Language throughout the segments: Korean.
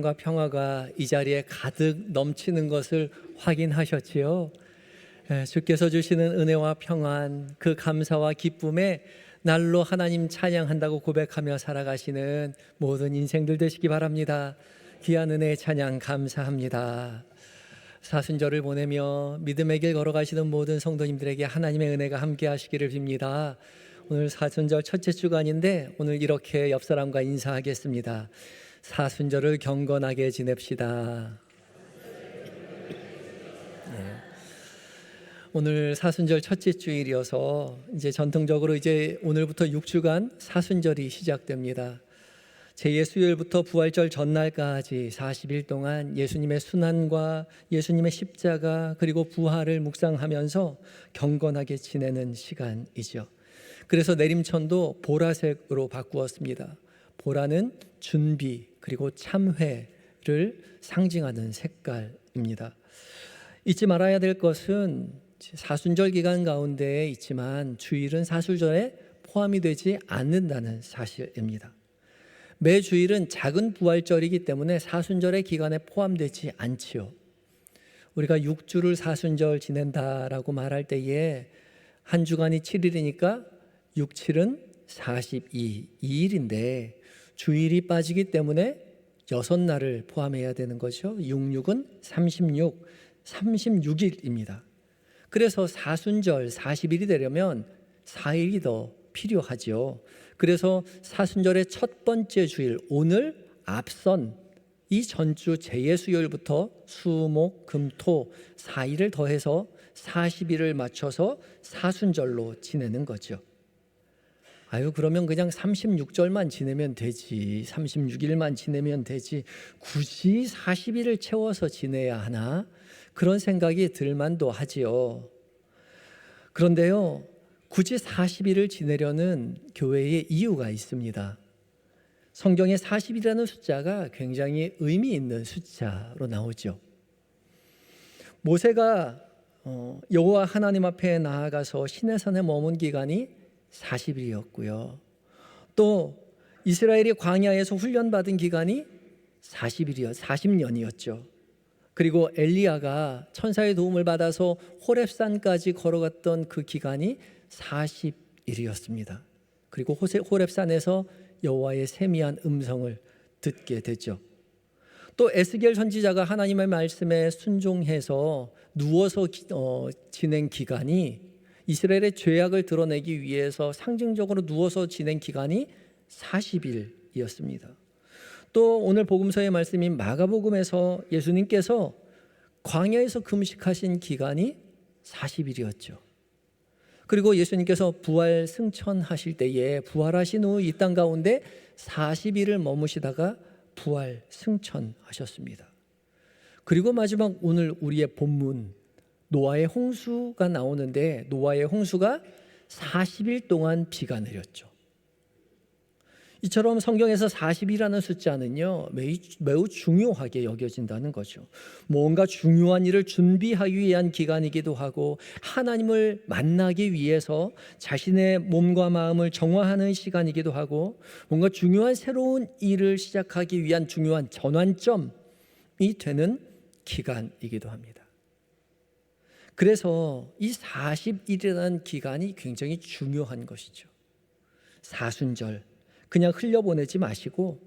평화가 이 자리에 가득 넘치는 것을 확인하셨지요? 주께서 주시는 은혜와 평안, 그 감사와 기쁨에 날로 하나님 찬양한다고 고백하며 살아가시는 모든 인생들 되시기 바랍니다. 귀한 은혜의 찬양 감사합니다. 사순절을 보내며 믿음의 길 걸어가시는 모든 성도님들에게 하나님의 은혜가 함께 하시기를 빕니다. 오늘 사순절 첫째 주간인데 오늘 이렇게 옆 사람과 인사하겠습니다. 사순절을 경건하게 지냅시다. 오늘 사순절 첫째 주일이어서 이제 전통적으로 이제 오늘부터 6주간 사순절이 시작됩니다. 제2수요일부터 부활절 전날까지 40일 동안 예수님의 순환과 예수님의 십자가 그리고 부활을 묵상하면서 경건하게 지내는 시간이죠. 그래서 내림천도 보라색으로 바꾸었습니다. 보라는 준비 그리고 참회를 상징하는 색깔입니다. 잊지 말아야 될 것은 사순절 기간 가운데에 있지만 주일은 사순절에 포함이 되지 않는다는 사실입니다. 매 주일은 작은 부활절이기 때문에 사순절의 기간에 포함되지 않지요. 우리가 6주를 사순절 지낸다라고 말할 때에 한 주간이 7일이니까 6, 7은 42, 2일인데 주일이 빠지기 때문에 6날을 포함해야 되는 거죠. 6, 6은 36, 36일입니다. 그래서 사순절 40일이 되려면 4일이 더 필요하죠. 그래서 사순절의 첫 번째 주일, 오늘 앞선 이 전주 제2수요일부터 수, 목, 금, 토 4일을 더해서 40일을 맞춰서 사순절로 지내는 거죠. 그러면 그냥 36절만 지내면 되지, 36일만 지내면 되지, 굳이 40일을 채워서 지내야 하나? 그런 생각이 들만도 하지요. 그런데요, 굳이 40일을 지내려는 교회의 이유가 있습니다. 성경에 40일이라는 숫자가 굉장히 의미 있는 숫자로 나오죠. 모세가 여호와 하나님 앞에 나아가서 시내산에 머문 기간이 40일이었고요. 또 이스라엘이 광야에서 훈련받은 기간이 40년이었죠. 그리고 엘리야가 천사의 도움을 받아서 호렙산까지 걸어갔던 그 기간이 40일이었습니다. 그리고 호렙산에서 여호와의 세미한 음성을 듣게 되죠. 또 에스겔 선지자가 하나님의 말씀에 순종해서 누워서 지낸 기간이 이스라엘의 죄악을 드러내기 위해서 상징적으로 누워서 지낸 기간이 40일이었습니다. 또 오늘 복음서의 말씀인 마가복음에서 예수님께서 광야에서 금식하신 기간이 40일이었죠. 그리고 예수님께서 부활 승천하실 때에 부활하신 후 이 땅 가운데 40일을 머무시다가 부활 승천하셨습니다. 그리고 마지막 오늘 우리의 본문 노아의 홍수가 나오는데 노아의 홍수가 40일 동안 비가 내렸죠. 이처럼 성경에서 40이라는 숫자는요 매우 중요하게 여겨진다는 거죠. 뭔가 중요한 일을 준비하기 위한 기간이기도 하고 하나님을 만나기 위해서 자신의 몸과 마음을 정화하는 시간이기도 하고 뭔가 중요한 새로운 일을 시작하기 위한 중요한 전환점이 되는 기간이기도 합니다. 그래서 이 40일이라는 기간이 굉장히 중요한 것이죠. 사순절 그냥 흘려보내지 마시고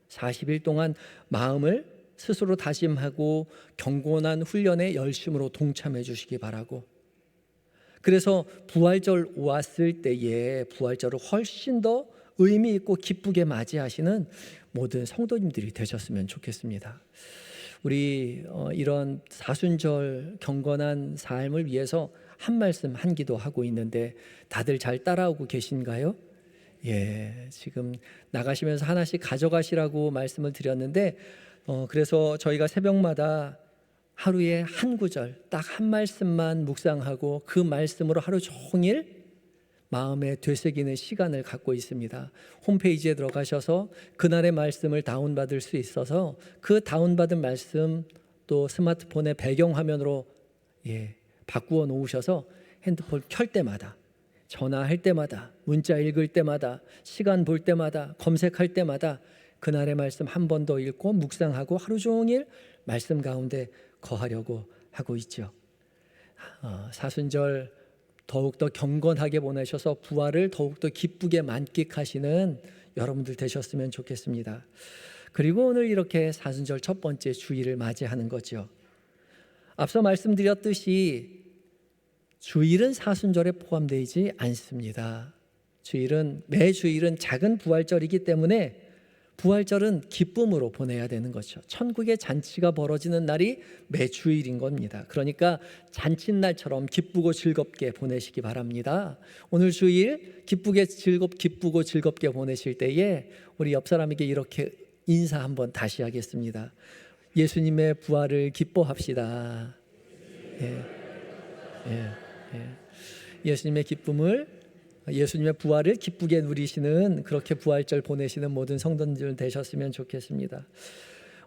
40일 동안 마음을 스스로 다짐하고 경건한 훈련에 열심으로 동참해 주시기 바라고, 그래서 부활절 왔을 때에 부활절을 훨씬 더 의미 있고 기쁘게 맞이하시는 모든 성도님들이 되셨으면 좋겠습니다. 우리 이런 사순절 경건한 삶을 위해서 한 말씀 한 기도 하고 있는데 다들 잘 따라오고 계신가요? 지금 나가시면서 하나씩 가져가시라고 말씀을 드렸는데 그래서 저희가 새벽마다 하루에 한 구절 딱 한 말씀만 묵상하고 그 말씀으로 하루 종일 마음에 되새기는 시간을 갖고 있습니다. 홈페이지에 들어가셔서 그날의 말씀을 다운받을 수 있어서 그 다운받은 말씀 또 스마트폰의 배경화면으로 바꾸어 놓으셔서 핸드폰 켤 때마다, 전화할 때마다, 문자 읽을 때마다, 시간 볼 때마다, 검색할 때마다 그날의 말씀 한 번 더 읽고 묵상하고 하루 종일 말씀 가운데 거하려고 하고 있죠. 사순절 더욱더 경건하게 보내셔서 부활을 더욱더 기쁘게 만끽하시는 여러분들 되셨으면 좋겠습니다. 그리고 오늘 이렇게 사순절 첫 번째 주일을 맞이하는 거죠. 앞서 말씀드렸듯이 주일은 사순절에 포함되지 않습니다. 매 주일은 작은 부활절이기 때문에 부활절은 기쁨으로 보내야 되는 거죠. 천국의 잔치가 벌어지는 날이 매 주일인 겁니다. 그러니까 잔칫날처럼 기쁘고 즐겁게 보내시기 바랍니다. 오늘 주일 기쁘고 즐겁게 보내실 때에 우리 옆 사람에게 이렇게 인사 한번 다시 하겠습니다. 예수님의 부활을 기뻐합시다. 예수님의 부활을 기쁘게 누리시는, 그렇게 부활절 보내시는 모든 성도들 되셨으면 좋겠습니다.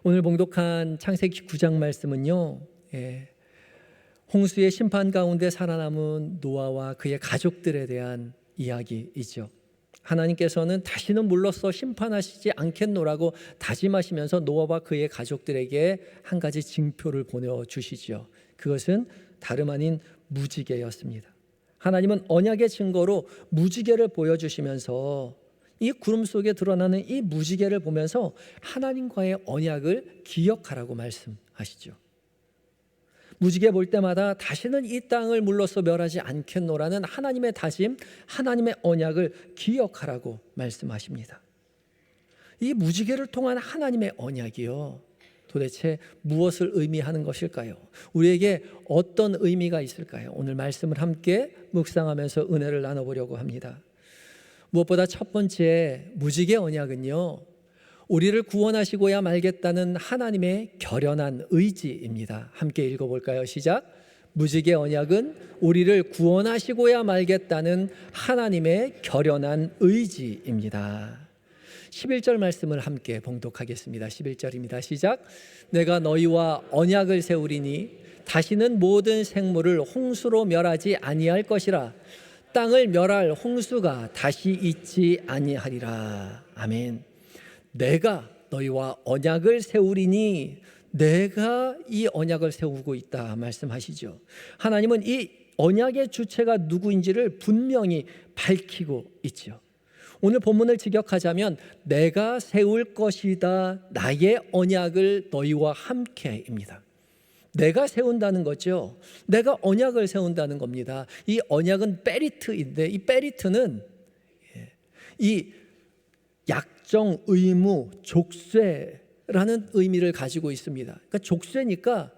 오늘 봉독한 창세기 9장 말씀은요, 홍수의 심판 가운데 살아남은 노아와 그의 가족들에 대한 이야기이죠. 하나님께서는 다시는 물로써 심판하시지 않겠노라고 다짐하시면서 노아와 그의 가족들에게 한 가지 징표를 보내주시죠. 그것은 다름 아닌 무지개였습니다. 하나님은 언약의 증거로 무지개를 보여주시면서 이 구름 속에 드러나는 이 무지개를 보면서 하나님과의 언약을 기억하라고 말씀하시죠. 무지개 볼 때마다 다시는 이 땅을 물로써 멸하지 않겠노라는 하나님의 다짐, 하나님의 언약을 기억하라고 말씀하십니다. 이 무지개를 통한 하나님의 언약이요, 도대체 무엇을 의미하는 것일까요? 우리에게 어떤 의미가 있을까요? 오늘 말씀을 함께 묵상하면서 은혜를 나눠보려고 합니다. 무엇보다 첫 번째 무지개 언약은요, 우리를 구원하시고야 말겠다는 하나님의 결연한 의지입니다. 함께 읽어볼까요? 시작. 무지개 언약은 우리를 구원하시고야 말겠다는 하나님의 결연한 의지입니다. 11절 말씀을 함께 봉독하겠습니다. 11절입니다. 시작. 내가 너희와 언약을 세우리니 다시는 모든 생물을 홍수로 멸하지 아니할 것이라. 땅을 멸할 홍수가 다시 있지 아니하리라. 아멘. 내가 너희와 언약을 세우리니, 내가 이 언약을 세우고 있다 말씀하시죠. 하나님은 이 언약의 주체가 누구인지를 분명히 밝히고 있죠. 오늘 본문을 직역하자면 내가 세울 것이다, 나의 언약을 너희와 함께입니다. 내가 세운다는 거죠. 내가 언약을 세운다는 겁니다. 이 언약은 베리트인데, 이 베리트는 이 약정, 의무, 족쇄라는 의미를 가지고 있습니다. 그러니까 족쇄니까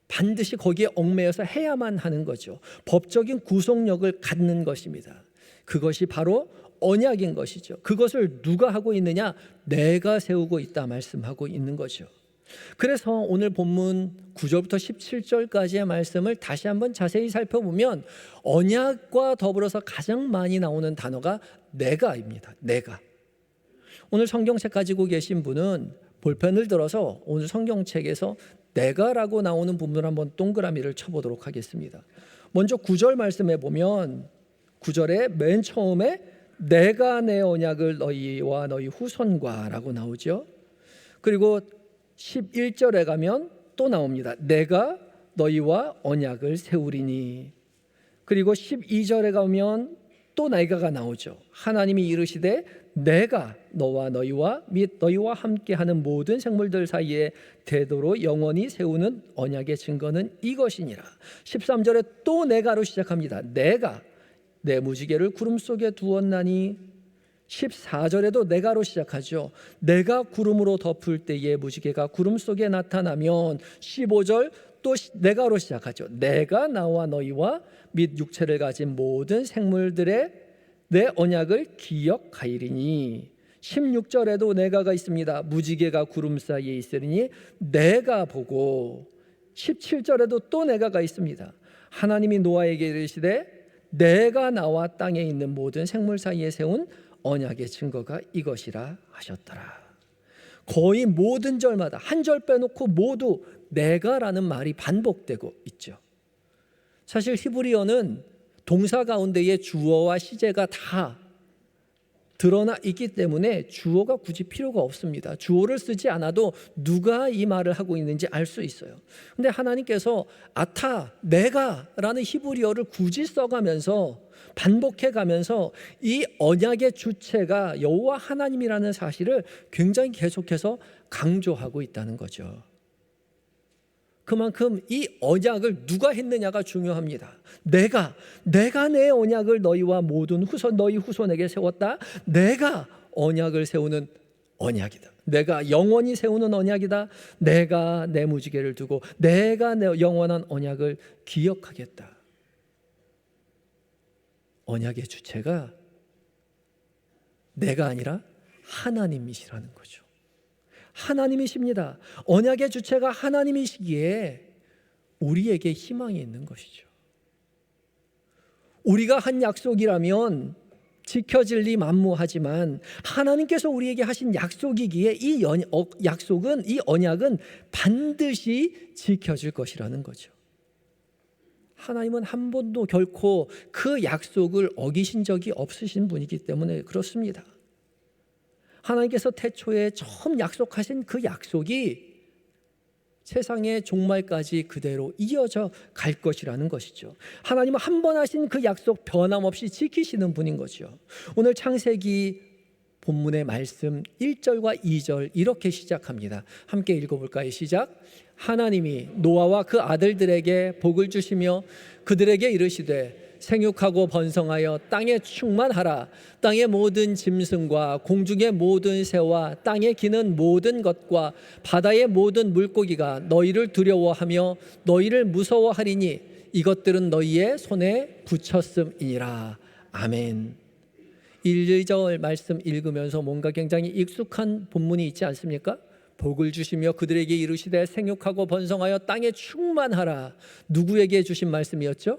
반드시 거기에 얽매여서 해야만 하는 거죠. 법적인 구속력을 갖는 것입니다. 그것이 바로 언약인 것이죠. 그것을 누가 하고 있느냐? 내가 세우고 있다 말씀하고 있는 거죠. 그래서 오늘 본문 9절부터 17절까지의 말씀을 다시 한번 자세히 살펴보면 언약과 더불어서 가장 많이 나오는 단어가 내가입니다. 내가. 오늘 성경책 가지고 계신 분은 볼펜을 들어서 오늘 성경책에서 내가라고 나오는 부분을 한번 동그라미를 쳐보도록 하겠습니다. 먼저 9절 말씀에 보면 9절에 맨 처음에 내가 내 언약을 너희와 너희 후손과 라고 나오죠. 그리고 11절에 가면 또 나옵니다. 내가 너희와 언약을 세우리니. 그리고 12절에 가면 또 내가가 나오죠. 하나님이 이르시되 내가 너와 너희와 및 너희와 함께하는 모든 생물들 사이에 대도로 영원히 세우는 언약의 증거는 이것이니라. 13절에 또 내가로 시작합니다. 내가 내 무지개를 구름 속에 두었나니. 14절에도 내가로 시작하죠. 내가 구름으로 덮을 때에 무지개가 구름 속에 나타나면 15절 또 내가로 시작하죠. 내가 나와 너희와 및 육체를 가진 모든 생물들의 내 언약을 기억하리니. 16절에도 내가가 있습니다. 무지개가 구름 사이에 있으리니 내가 보고. 17절에도 또 내가가 있습니다. 하나님이 노아에게 이르시되 내가 나와 땅에 있는 모든 생물 사이에 세운 언약의 증거가 이것이라 하셨더라. 거의 모든 절마다 한 절 빼놓고 모두 내가라는 말이 반복되고 있죠. 사실 히브리어는 동사 가운데에 주어와 시제가 다 드러나 있기 때문에 주어가 굳이 필요가 없습니다. 주어를 쓰지 않아도 누가 이 말을 하고 있는지 알 수 있어요. 근데 하나님께서 아타, 내가 라는 히브리어를 굳이 써가면서 반복해가면서 이 언약의 주체가 여호와 하나님이라는 사실을 굉장히 계속해서 강조하고 있다는 거죠. 그만큼 이 언약을 누가 했느냐가 중요합니다. 내가 내 언약을 너희와 모든 너희 후손에게 세웠다. 내가 언약을 세우는 언약이다. 내가 영원히 세우는 언약이다. 내가 내 무지개를 두고 내가 내 영원한 언약을 기억하겠다. 언약의 주체가 내가 아니라 하나님이시라는 거죠. 하나님이십니다. 언약의 주체가 하나님이시기에 우리에게 희망이 있는 것이죠. 우리가 한 약속이라면 지켜질 리 만무하지만 하나님께서 우리에게 하신 약속이기에 이 언약은 반드시 지켜질 것이라는 거죠. 하나님은 한 번도 결코 그 약속을 어기신 적이 없으신 분이기 때문에 그렇습니다. 하나님께서 태초에 처음 약속하신 그 약속이 세상의 종말까지 그대로 이어져 갈 것이라는 것이죠. 하나님은 한 번 하신 그 약속 변함없이 지키시는 분인 거죠. 오늘 창세기 본문의 말씀 1절과 2절 이렇게 시작합니다. 함께 읽어볼까요? 시작. 하나님이 노아와 그 아들들에게 복을 주시며 그들에게 이르시되 생육하고 번성하여 땅에 충만하라. 땅의 모든 짐승과 공중의 모든 새와 땅에 기는 모든 것과 바다의 모든 물고기가 너희를 두려워하며 너희를 무서워하리니 이것들은 너희의 손에 붙였음이니라. 아멘. 1, 2절 말씀 읽으면서 뭔가 굉장히 익숙한 본문이 있지 않습니까? 복을 주시며 그들에게 이르시되 생육하고 번성하여 땅에 충만하라. 누구에게 주신 말씀이었죠?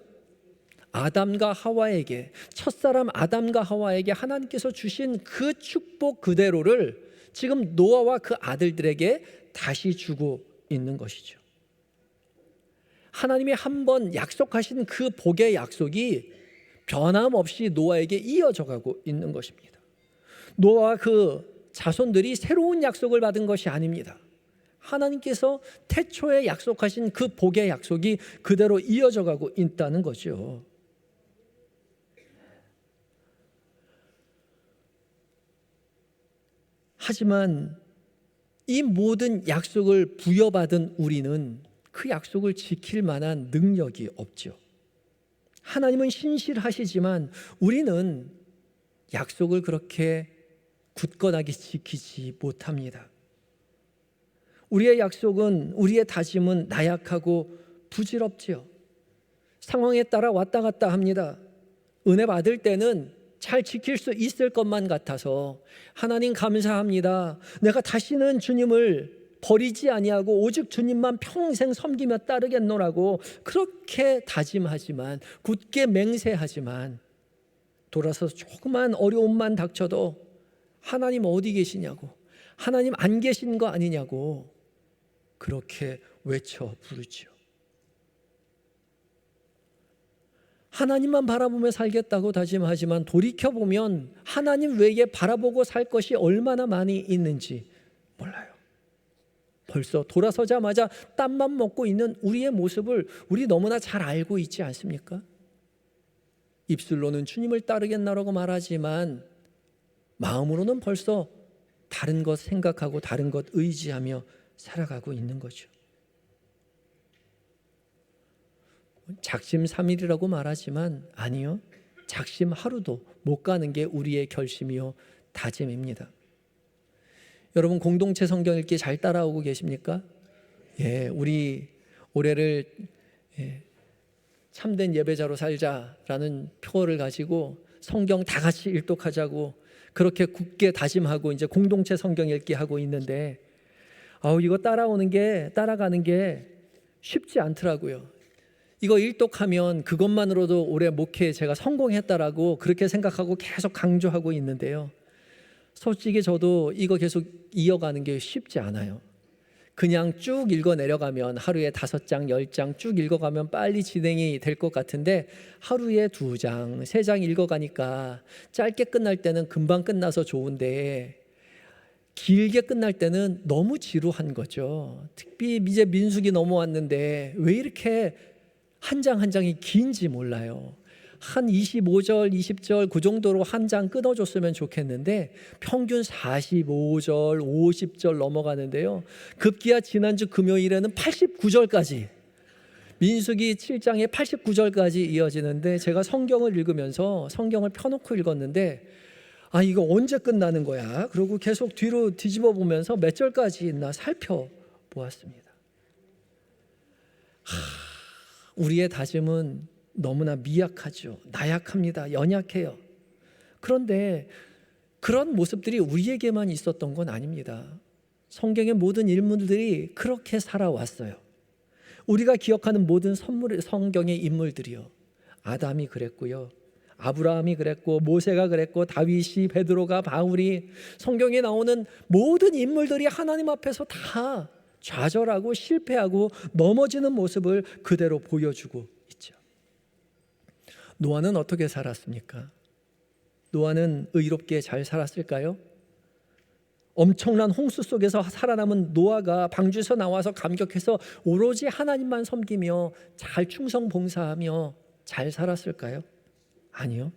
아담과 하와에게, 첫사람 아담과 하와에게 하나님께서 주신 그 축복 그대로를 지금 노아와 그 아들들에게 다시 주고 있는 것이죠. 하나님이 한 번 약속하신 그 복의 약속이 변함없이 노아에게 이어져 가고 있는 것입니다. 노아와 그 자손들이 새로운 약속을 받은 것이 아닙니다. 하나님께서 태초에 약속하신 그 복의 약속이 그대로 이어져 가고 있다는 거죠. 하지만 이 모든 약속을 부여받은 우리는 그 약속을 지킬 만한 능력이 없죠. 하나님은 신실하시지만 우리는 약속을 그렇게 굳건하게 지키지 못합니다. 우리의 약속은, 우리의 다짐은 나약하고 부질없지요. 상황에 따라 왔다 갔다 합니다. 은혜 받을 때는 잘 지킬 수 있을 것만 같아서 하나님 감사합니다. 내가 다시는 주님을 버리지 아니하고 오직 주님만 평생 섬기며 따르겠노라고 그렇게 다짐하지만, 굳게 맹세하지만 돌아서서 조그만 어려움만 닥쳐도 하나님 어디 계시냐고, 하나님 안 계신 거 아니냐고 그렇게 외쳐 부르지요. 하나님만 바라보며 살겠다고 다짐하지만 돌이켜보면 하나님 외에 바라보고 살 것이 얼마나 많이 있는지 몰라요. 벌써 돌아서자마자 땀만 먹고 있는 우리의 모습을 우리 너무나 잘 알고 있지 않습니까? 입술로는 주님을 따르겠나라고 말하지만 마음으로는 벌써 다른 것 생각하고 다른 것 의지하며 살아가고 있는 거죠. 작심삼일이라고 말하지만 아니요, 작심 하루도 못 가는 게 우리의 결심이요 다짐입니다. 여러분, 공동체 성경 읽기 잘 따라오고 계십니까? 예, 우리 올해를 참된 예배자로 살자라는 표어를 가지고 성경 다 같이 일독하자고 그렇게 굳게 다짐하고 이제 공동체 성경 읽기 하고 있는데, 이거 따라가는 게 쉽지 않더라고요. 이거 일독하면 그것만으로도 올해 목회에 제가 성공했다라고 그렇게 생각하고 계속 강조하고 있는데요. 솔직히 저도 이거 계속 이어가는 게 쉽지 않아요. 그냥 쭉 읽어 내려가면 하루에 5장, 10장 쭉 읽어가면 빨리 진행이 될 것 같은데 하루에 2장, 3장 읽어가니까 짧게 끝날 때는 금방 끝나서 좋은데 길게 끝날 때는 너무 지루한 거죠. 특히 이제 민수기 넘어왔는데 왜 이렇게 한 장 한 장이 긴지 몰라요. 한 25절, 20절 그 정도로 한 장 끊어줬으면 좋겠는데 평균 45절, 50절 넘어가는데요. 급기야 지난주 금요일에는 89절까지, 민수기 7장에 89절까지 이어지는데 제가 성경을 읽으면서 성경을 펴놓고 읽었는데 이거 언제 끝나는 거야? 그리고 계속 뒤로 뒤집어 보면서 몇 절까지 있나 살펴보았습니다. 우리의 다짐은 너무나 미약하죠. 나약합니다. 연약해요. 그런데 그런 모습들이 우리에게만 있었던 건 아닙니다. 성경의 모든 인물들이 그렇게 살아왔어요. 우리가 기억하는 모든 성경의 인물들이요. 아담이 그랬고요. 아브라함이 그랬고, 모세가 그랬고, 다윗이, 베드로가, 바울이, 성경에 나오는 모든 인물들이 하나님 앞에서 다 좌절하고 실패하고 넘어지는 모습을 그대로 보여주고 있죠. 노아는 어떻게 살았습니까? 노아는 의롭게 잘 살았을까요? 엄청난 홍수 속에서 살아남은 노아가 방주에서 나와서 감격해서 오로지 하나님만 섬기며 잘 충성 봉사하며 잘 살았을까요? 아니요.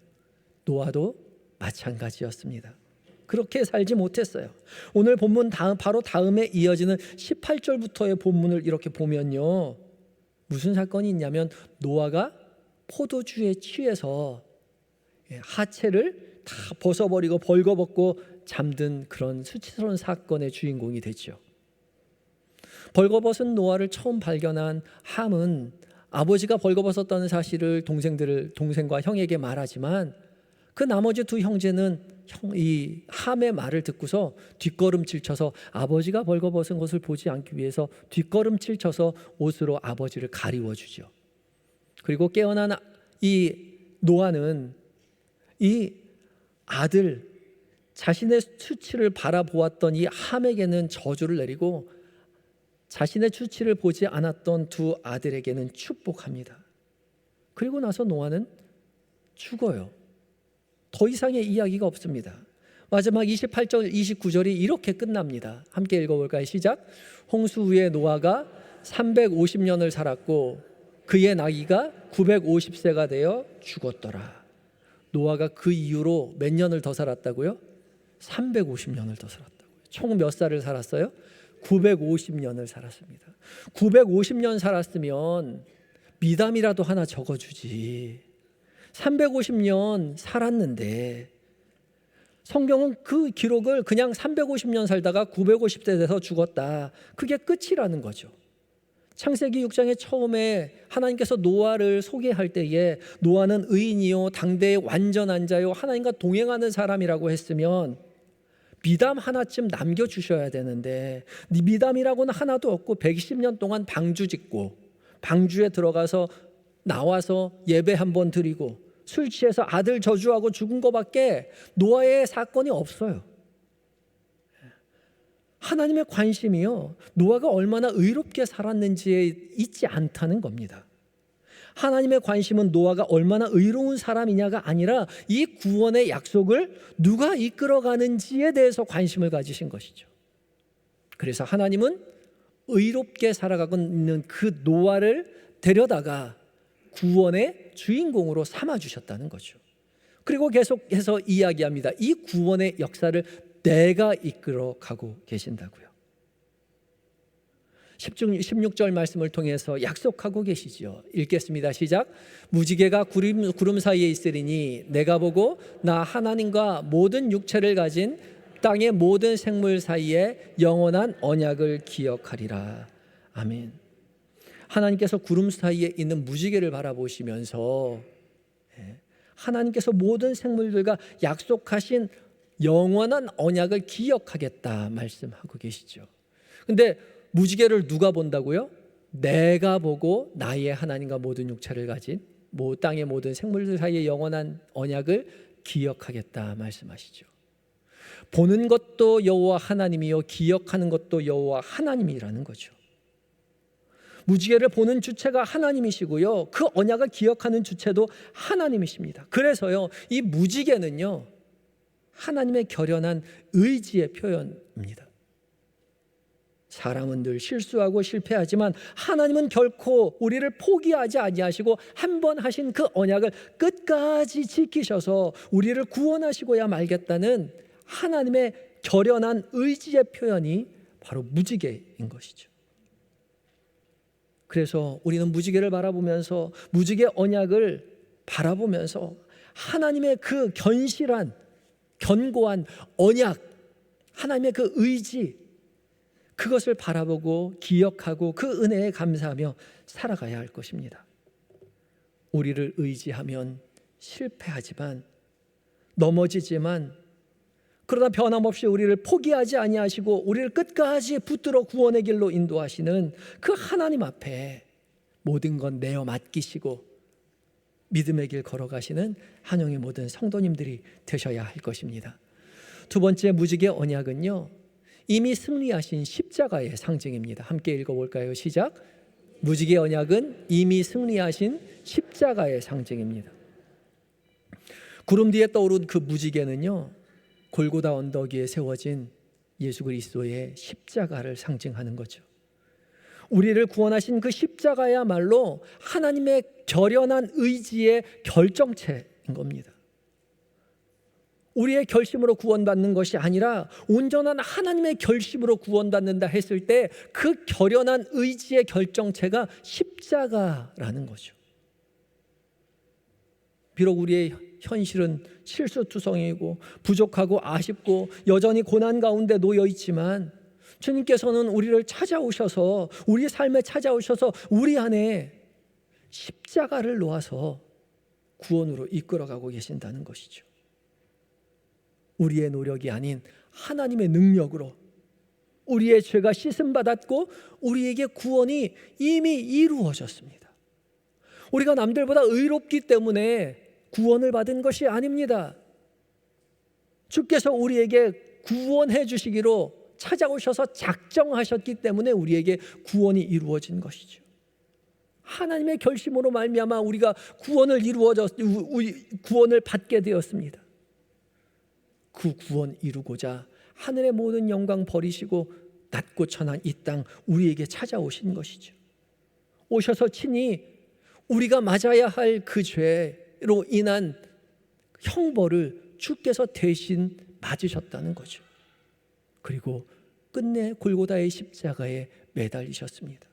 노아도 마찬가지였습니다. 그렇게 살지 못했어요. 오늘 본문 바로 다음에 이어지는 18절부터의 본문을 이렇게 보면요, 무슨 사건이 있냐면 노아가 포도주에 취해서 하체를 다 벗어버리고 벌거벗고 잠든 그런 수치스러운 사건의 주인공이 됐죠. 벌거벗은 노아를 처음 발견한 함은 아버지가 벌거벗었다는 사실을 동생과 형에게 말하지만 그 나머지 두 형제는 이 함의 말을 듣고서 뒷걸음질 쳐서 아버지가 벌거벗은 것을 보지 않기 위해서 뒷걸음질 쳐서 옷으로 아버지를 가리워주죠. 그리고 깨어난 이 노아는 이 아들, 자신의 수치를 바라보았던 이 함에게는 저주를 내리고 자신의 수치를 보지 않았던 두 아들에게는 축복합니다. 그리고 나서 노아는 죽어요. 더 이상의 이야기가 없습니다. 마지막 28절, 29절이 이렇게 끝납니다. 함께 읽어볼까요? 시작. 홍수 후에 노아가 350년을 살았고 그의 나이가 950세가 되어 죽었더라. 노아가 그 이후로 몇 년을 더 살았다고요? 350년을 더 살았다고요. 총 몇 살을 살았어요? 950년을 살았습니다. 950년 살았으면 미담이라도 하나 적어주지. 350년 살았는데 성경은 그 기록을 그냥 350년 살다가 950세 돼서 죽었다, 그게 끝이라는 거죠. 창세기 6장에 처음에 하나님께서 노아를 소개할 때에 노아는 의인이요 당대의 완전한 자요 하나님과 동행하는 사람이라고 했으면 미담 하나쯤 남겨주셔야 되는데 미담이라고는 하나도 없고 120년 동안 방주 짓고 방주에 들어가서 나와서 예배 한번 드리고 술 취해서 아들 저주하고 죽은 것밖에 노아의 사건이 없어요. 하나님의 관심이요, 노아가 얼마나 의롭게 살았는지에 있지 않다는 겁니다. 하나님의 관심은 노아가 얼마나 의로운 사람이냐가 아니라 이 구원의 약속을 누가 이끌어가는지에 대해서 관심을 가지신 것이죠. 그래서 하나님은 의롭게 살아가고 있는 그 노아를 데려다가 구원의 주인공으로 삼아주셨다는 거죠. 그리고 계속해서 이야기합니다. 이 구원의 역사를 내가 이끌어가고 계신다고요. 16절 말씀을 통해서 약속하고 계시죠. 읽겠습니다. 시작. 무지개가 구름 사이에 있으리니 내가 보고 나 하나님과 모든 육체를 가진 땅의 모든 생물 사이에 영원한 언약을 기억하리라. 아멘. 하나님께서 구름 사이에 있는 무지개를 바라보시면서 하나님께서 모든 생물들과 약속하신 영원한 언약을 기억하겠다 말씀하고 계시죠. 근데 무지개를 누가 본다고요? 내가 보고 나의 하나님과 모든 육체를 가진 땅의 모든 생물들 사이의 영원한 언약을 기억하겠다 말씀하시죠. 보는 것도 여호와 하나님이요 기억하는 것도 여호와 하나님이라는 거죠. 무지개를 보는 주체가 하나님이시고요, 그 언약을 기억하는 주체도 하나님이십니다. 그래서요, 이 무지개는요, 하나님의 결연한 의지의 표현입니다. 사람은 늘 실수하고 실패하지만 하나님은 결코 우리를 포기하지 아니하시고 한 번 하신 그 언약을 끝까지 지키셔서 우리를 구원하시고야 말겠다는 하나님의 결연한 의지의 표현이 바로 무지개인 것이죠. 그래서 우리는 무지개를 바라보면서, 무지개 언약을 바라보면서 하나님의 그 견실한 견고한 언약, 하나님의 그 의지, 그것을 바라보고 기억하고 그 은혜에 감사하며 살아가야 할 것입니다. 우리를 의지하면 실패하지만, 넘어지지만, 그러나 변함없이 우리를 포기하지 아니하시고 우리를 끝까지 붙들어 구원의 길로 인도하시는 그 하나님 앞에 모든 건 내어 맡기시고 믿음의 길 걸어가시는 한영의 모든 성도님들이 되셔야 할 것입니다. 두 번째 무지개 언약은요, 이미 승리하신 십자가의 상징입니다. 함께 읽어볼까요? 시작. 무지개 언약은 이미 승리하신 십자가의 상징입니다. 구름 뒤에 떠오른 그 무지개는요, 골고다 언덕 위에 세워진 예수 그리스도의 십자가를 상징하는 거죠. 우리를 구원하신 그 십자가야말로 하나님의 결연한 의지의 결정체인 겁니다. 우리의 결심으로 구원받는 것이 아니라 온전한 하나님의 결심으로 구원받는다 했을 때 그 결연한 의지의 결정체가 십자가라는 거죠. 비록 우리의 현실은 실수투성이고 부족하고 아쉽고 여전히 고난 가운데 놓여 있지만 주님께서는 우리를 찾아오셔서, 우리 삶에 찾아오셔서 우리 안에 십자가를 놓아서 구원으로 이끌어가고 계신다는 것이죠. 우리의 노력이 아닌 하나님의 능력으로 우리의 죄가 씻음받았고 우리에게 구원이 이미 이루어졌습니다. 우리가 남들보다 의롭기 때문에 구원을 받은 것이 아닙니다. 주께서 우리에게 구원해 주시기로 찾아오셔서 작정하셨기 때문에 우리에게 구원이 이루어진 것이죠. 하나님의 결심으로 말미암아 우리가 구원을 받게 되었습니다. 그 구원 이루고자 하늘의 모든 영광 버리시고 낮고 천한 이 땅 우리에게 찾아오신 것이죠. 오셔서 친히 우리가 맞아야 할 그 죄로 인한 형벌을 주께서 대신 맞으셨다는 거죠. 그리고 끝내 골고다의 십자가에 매달리셨습니다.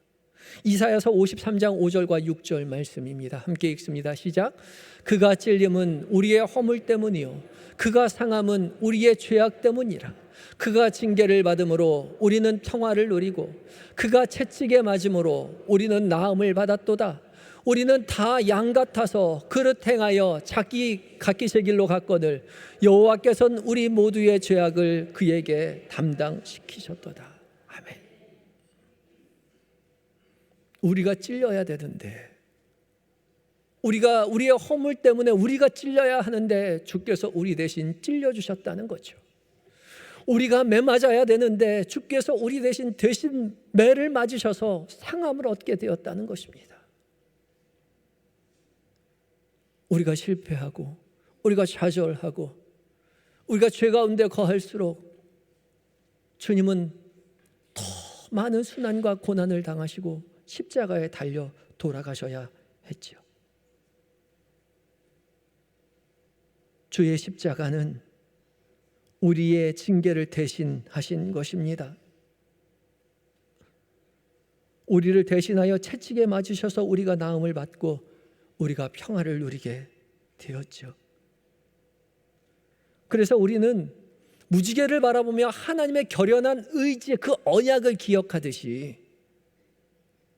이사야서 53장 5절과 6절 말씀입니다. 함께 읽습니다. 시작. 그가 찔림은 우리의 허물 때문이요 그가 상함은 우리의 죄악 때문이라. 그가 징계를 받음으로 우리는 평화를 누리고 그가 채찍에 맞음으로 우리는 나음을 받았도다. 우리는 다 양 같아서 그릇 행하여 자기 갓기새 길로 갔거늘 여호와께서는 우리 모두의 죄악을 그에게 담당시키셨도다. 아멘. 우리가 찔려야 되는데, 우리의 허물 때문에 우리가 찔려야 하는데 주께서 우리 대신 찔려주셨다는 거죠. 우리가 매 맞아야 되는데 주께서 우리 대신 매를 맞으셔서 상함을 얻게 되었다는 것입니다. 우리가 실패하고 우리가 좌절하고 우리가 죄 가운데 거할수록 주님은 더 많은 순환과 고난을 당하시고 십자가에 달려 돌아가셔야 했죠. 주의 십자가는 우리의 징계를 대신하신 것입니다. 우리를 대신하여 채찍에 맞으셔서 우리가 나음을 받고 우리가 평화를 누리게 되었죠. 그래서 우리는 무지개를 바라보며 하나님의 결연한 의지의 그 언약을 기억하듯이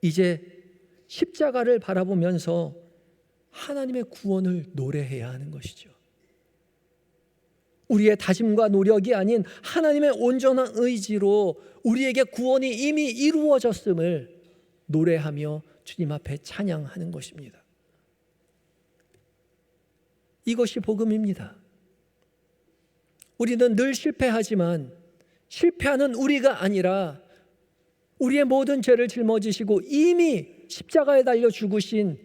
이제 십자가를 바라보면서 하나님의 구원을 노래해야 하는 것이죠. 우리의 다짐과 노력이 아닌 하나님의 온전한 의지로 우리에게 구원이 이미 이루어졌음을 노래하며 주님 앞에 찬양하는 것입니다. 이것이 복음입니다. 우리는 늘 실패하지만 실패하는 우리가 아니라 우리의 모든 죄를 짊어지시고 이미 십자가에 달려 죽으신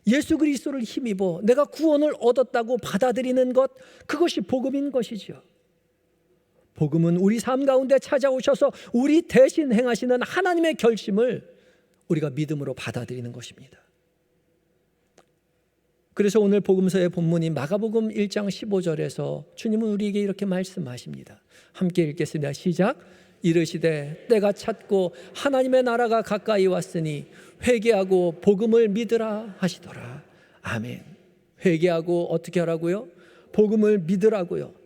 예수 그리스도를 힘입어 내가 구원을 얻었다고 받아들이는 것, 그것이 복음인 것이죠. 복음은 우리 삶 가운데 찾아오셔서 우리 대신 행하시는 하나님의 결심을 우리가 믿음으로 받아들이는 것입니다. 그래서 오늘 복음서의 본문인 마가복음 1장 15절에서 주님은 우리에게 이렇게 말씀하십니다. 함께 읽겠습니다. 시작. 이르시되 때가 찼고 하나님의 나라가 가까이 왔으니 회개하고 복음을 믿으라 하시더라. 아멘. 회개하고 어떻게 하라고요? 복음을 믿으라고요.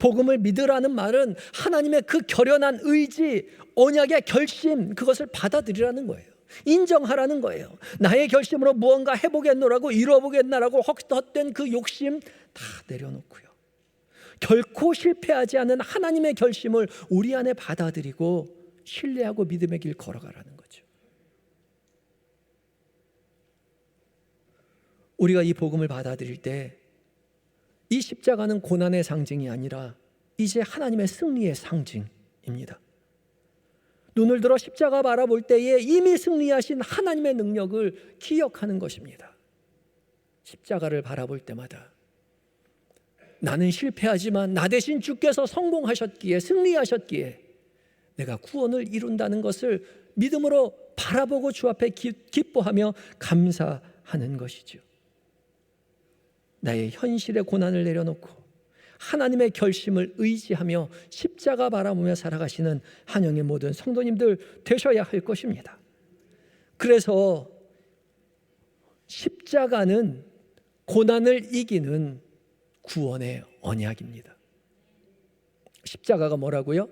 복음을 믿으라는 말은 하나님의 그 결연한 의지, 언약의 결심, 그것을 받아들이라는 거예요. 인정하라는 거예요. 나의 결심으로 무언가 해보겠노라고, 이뤄보겠나라고 헛된 그 욕심 다 내려놓고요. 결코 실패하지 않은 하나님의 결심을 우리 안에 받아들이고 신뢰하고 믿음의 길 걸어가라는 거죠. 우리가 이 복음을 받아들일 때 이 십자가는 고난의 상징이 아니라 이제 하나님의 승리의 상징입니다. 눈을 들어 십자가 바라볼 때에 이미 승리하신 하나님의 능력을 기억하는 것입니다. 십자가를 바라볼 때마다 나는 실패하지만 나 대신 주께서 성공하셨기에, 승리하셨기에 내가 구원을 이룬다는 것을 믿음으로 바라보고 주 앞에 기뻐하며 감사하는 것이죠. 나의 현실의 고난을 내려놓고 하나님의 결심을 의지하며 십자가 바라보며 살아가시는 한영의 모든 성도님들 되셔야 할 것입니다. 그래서 십자가는 고난을 이기는 구원의 언약입니다. 십자가가 뭐라고요?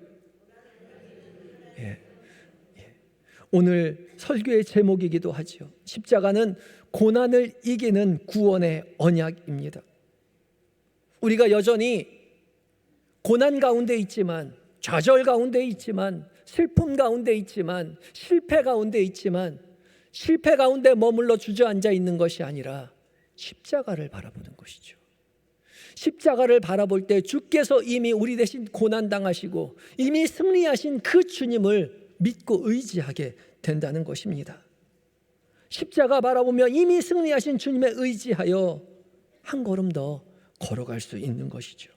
오늘 설교의 제목이기도 하죠. 십자가는 고난을 이기는 구원의 언약입니다. 우리가 여전히 고난 가운데 있지만, 좌절 가운데 있지만, 슬픔 가운데 있지만, 실패 가운데 있지만, 실패 가운데 머물러 주저앉아 있는 것이 아니라 십자가를 바라보는 것이죠. 십자가를 바라볼 때 주께서 이미 우리 대신 고난당하시고 이미 승리하신 그 주님을 믿고 의지하게 된다는 것입니다. 십자가 바라보며 이미 승리하신 주님에 의지하여 한 걸음 더 걸어갈 수 있는 것이죠.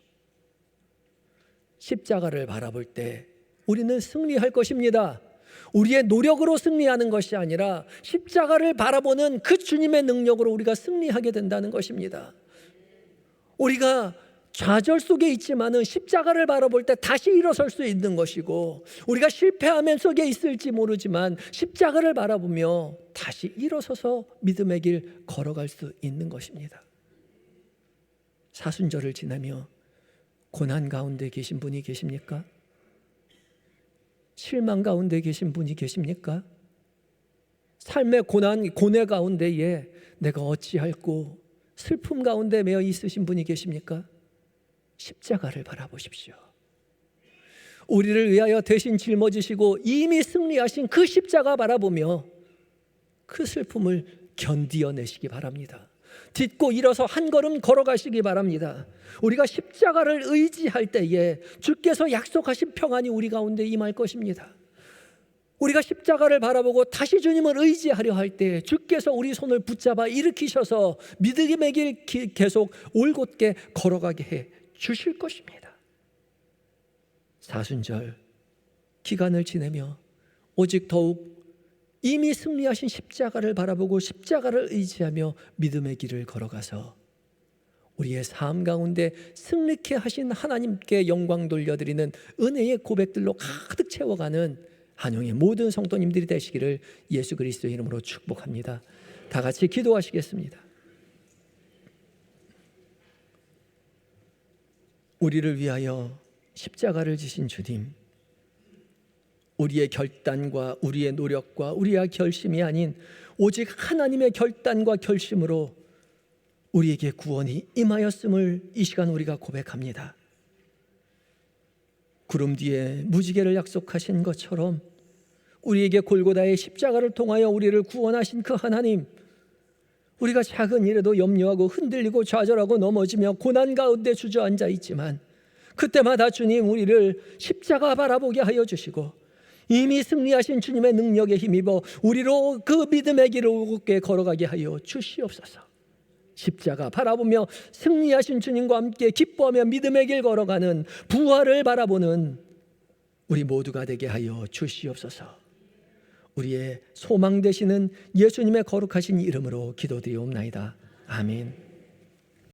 십자가를 바라볼 때 우리는 승리할 것입니다. 우리의 노력으로 승리하는 것이 아니라 십자가를 바라보는 그 주님의 능력으로 우리가 승리하게 된다는 것입니다. 우리가 좌절 속에 있지만은 십자가를 바라볼 때 다시 일어설 수 있는 것이고, 우리가 실패하면 속에 있을지 모르지만 십자가를 바라보며 다시 일어서서 믿음의 길 걸어갈 수 있는 것입니다. 사순절을 지나며 고난 가운데 계신 분이 계십니까? 실망 가운데 계신 분이 계십니까? 삶의 고뇌 가운데에 내가 어찌할꼬 슬픔 가운데 매여 있으신 분이 계십니까? 십자가를 바라보십시오. 우리를 위하여 대신 짊어지시고 이미 승리하신 그 십자가 바라보며 그 슬픔을 견디어내시기 바랍니다. 딛고 일어서 한 걸음 걸어가시기 바랍니다. 우리가 십자가를 의지할 때에 주께서 약속하신 평안이 우리 가운데 임할 것입니다. 우리가 십자가를 바라보고 다시 주님을 의지하려 할 때 주께서 우리 손을 붙잡아 일으키셔서 믿음의 길 계속 올곧게 걸어가게 해 주실 것입니다. 사순절 기간을 지내며 오직 더욱 이미 승리하신 십자가를 바라보고 십자가를 의지하며 믿음의 길을 걸어가서 우리의 삶 가운데 승리케 하신 하나님께 영광 돌려드리는 은혜의 고백들로 가득 채워가는 한영의 모든 성도님들이 되시기를 예수 그리스도의 이름으로 축복합니다. 다 같이 기도하시겠습니다. 우리를 위하여 십자가를 지신 주님, 우리의 결단과 우리의 노력과 우리의 결심이 아닌 오직 하나님의 결단과 결심으로 우리에게 구원이 임하였음을 이 시간 우리가 고백합니다. 구름 뒤에 무지개를 약속하신 것처럼 우리에게 골고다의 십자가를 통하여 우리를 구원하신 그 하나님, 우리가 작은 일에도 염려하고 흔들리고 좌절하고 넘어지며 고난 가운데 주저앉아 있지만 그때마다 주님 우리를 십자가 바라보게 하여 주시고 이미 승리하신 주님의 능력에 힘입어 우리로 그 믿음의 길을 굳게 걸어가게 하여 주시옵소서. 십자가 바라보며 승리하신 주님과 함께 기뻐하며 믿음의 길 걸어가는 부활을 바라보는 우리 모두가 되게 하여 주시옵소서. 우리의 소망 되시는 예수님의 거룩하신 이름으로 기도드리옵나이다. 아멘.